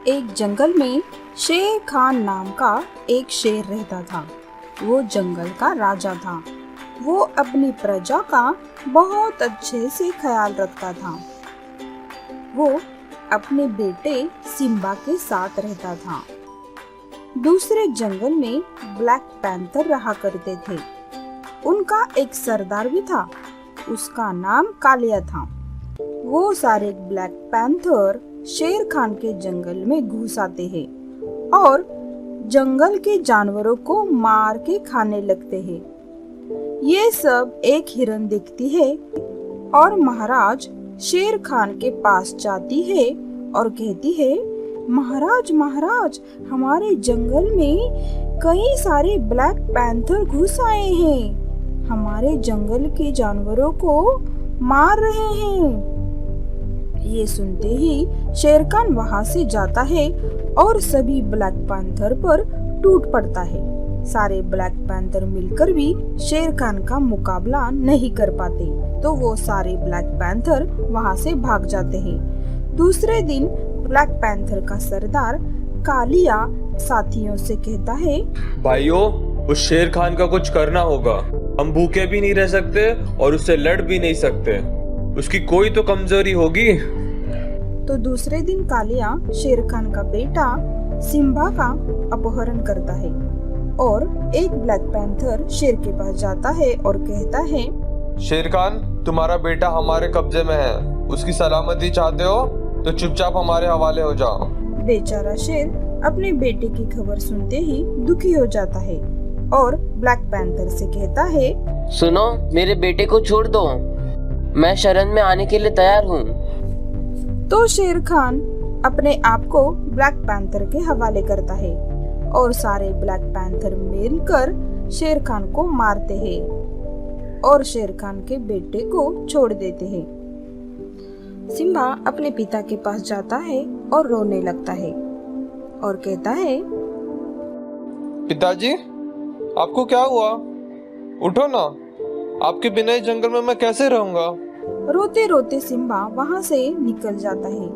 एक जंगल में शेर खान नाम का एक शेर रहता था। वो जंगल का राजा था। वो अपनी प्रजा का बहुत अच्छे से ख्याल रखता था। वो अपने बेटे सिम्बा के साथ रहता था। दूसरे जंगल में ब्लैक पैंथर रहा करते थे। उनका एक सरदार भी था। उसका नाम कालिया था। वो सारे ब्लैक पैंथर शेर खान के जंगल में घुस आते हैं और जंगल के जानवरों को मार के खाने लगते हैं। ये सब एक हिरन देखती है और महाराज शेर खान के पास जाती है और कहती है, महाराज महाराज, हमारे जंगल में कई सारे ब्लैक पैंथर घुस आए हैं। हमारे जंगल के जानवरों को मार रहे हैं। ये सुनते ही शेर खान वहाँ से जाता है और सभी ब्लैक पैंथर पर टूट पड़ता है। सारे ब्लैक पैंथर मिलकर भी शेर खान का मुकाबला नहीं कर पाते, तो वो सारे ब्लैक पैंथर वहाँ से भाग जाते हैं। दूसरे दिन ब्लैक पैंथर का सरदार कालिया साथियों से कहता है, भाइयों, उस शेर खान का कुछ करना होगा। हम भूखे भी नहीं रह सकते और उससे लड़ भी नहीं सकते। उसकी कोई तो कमजोरी होगी। तो दूसरे दिन कालिया शेर खान का बेटा सिम्बा का अपहरण करता है और एक ब्लैक पैंथर शेर के पास जाता है और कहता है, शेर खान, तुम्हारा बेटा हमारे कब्जे में है। उसकी सलामती चाहते हो तो चुपचाप हमारे हवाले हो जाओ। बेचारा शेर अपने बेटे की खबर सुनते ही दुखी हो जाता है और ब्लैक पैंथर से कहता है, सुनो, मेरे बेटे को छोड़ दो। मैं शरण में आने के लिए तैयार हूँ। तो शेर खान अपने आप को ब्लैक पैंथर के हवाले करता है और सारे ब्लैक पैंथर मिलकर शेर खान को मारते हैं और शेर खान के बेटे को छोड़ देते हैं। सिम्बा अपने पिता के पास जाता है और रोने लगता है और कहता है, पिताजी, आपको क्या हुआ? उठो ना, आपके बिना इस जंगल में मैं कैसे रहूंगा? रोते रोते सिम्बा वहाँ से निकल जाता है।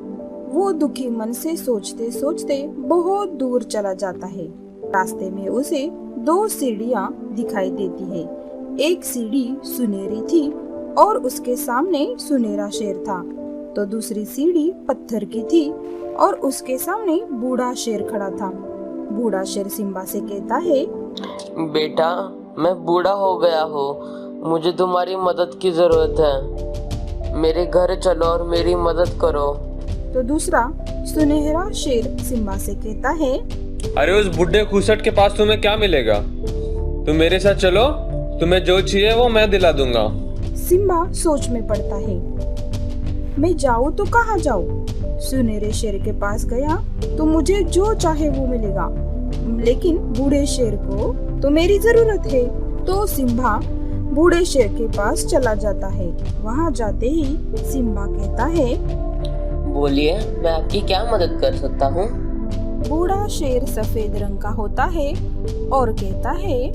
वो दुखी मन से सोचते सोचते बहुत दूर चला जाता है। रास्ते में उसे दो सीढ़ियाँ दिखाई देती है। एक सीढ़ी सुनहरी थी और उसके सामने सुनहरा शेर था, तो दूसरी सीढ़ी पत्थर की थी और उसके सामने बूढ़ा शेर खड़ा था। बूढ़ा शेर सिम्बा से कहता है, बेटा, मैं बूढ़ा हो गया हूँ। मुझे तुम्हारी मदद की जरूरत है। मेरे घर चलो और मेरी मदद करो। तो दूसरा सुनहरा शेर सिम्बा से कहता है, अरे उस बुढ़े खूसट के पास तुम्हें क्या मिलेगा? तुम मेरे साथ चलो, तुम्हें जो चाहिए वो मैं दिला दूंगा। सिम्बा सोच में पड़ता है, मैं जाऊँ तो कहाँ जाऊँ? सुनहरे शेर के पास गया तो मुझे जो चाहे वो मिलेगा, लेकिन बूढ़े शेर को तो मेरी जरूरत है। तो सिम्बा बूढ़े शेर के पास चला जाता है। वहाँ जाते ही सिम्बा कहता है, बोलिए, मैं आपकी क्या मदद कर सकता हूँ? बूढ़ा शेर सफेद रंग का होता है और कहता है,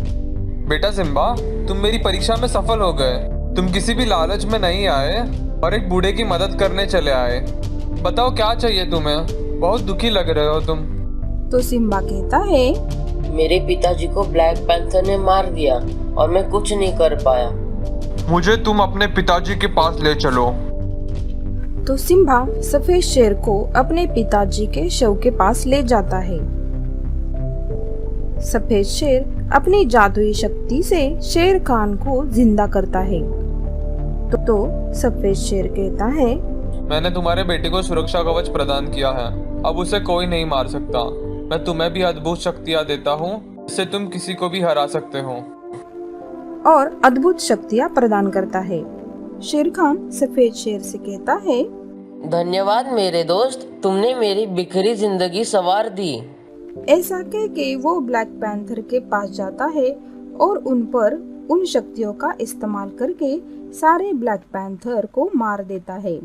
बेटा सिम्बा, तुम मेरी परीक्षा में सफल हो गए। तुम किसी भी लालच में नहीं आए और एक बूढ़े की मदद करने चले आए। बताओ क्या चाहिए तुम्हें? बहुत दुखी लग रहे हो तुम। तो सिम्बा कहता है, मेरे पिताजी को ब्लैक पैंथर ने मार दिया और मैं कुछ नहीं कर पाया। मुझे तुम अपने पिताजी के पास ले चलो। तो सिम्बा सफेद शेर को अपने पिताजी के शव के पास ले जाता है। सफेद शेर अपनी जादुई शक्ति से शेर खान को जिंदा करता है। तो सफेद शेर कहता है, मैंने तुम्हारे बेटे को सुरक्षा कवच प्रदान किया है। अब उसे कोई नहीं मार सकता। मैं तुम्हें भी अद्भुत शक्तियाँ देता हूँ, इससे तुम किसी को भी हरा सकते हो। और अद्भुत शक्तियाँ प्रदान करता है। शेर खान सफेद शेर से कहता है, धन्यवाद मेरे दोस्त, तुमने मेरी बिखरी जिंदगी संवार दी। ऐसा कह के वो ब्लैक पैंथर के पास जाता है और उन पर उन शक्तियों का इस्तेमाल करके सारे ब्लैक पैंथर को मार देता है।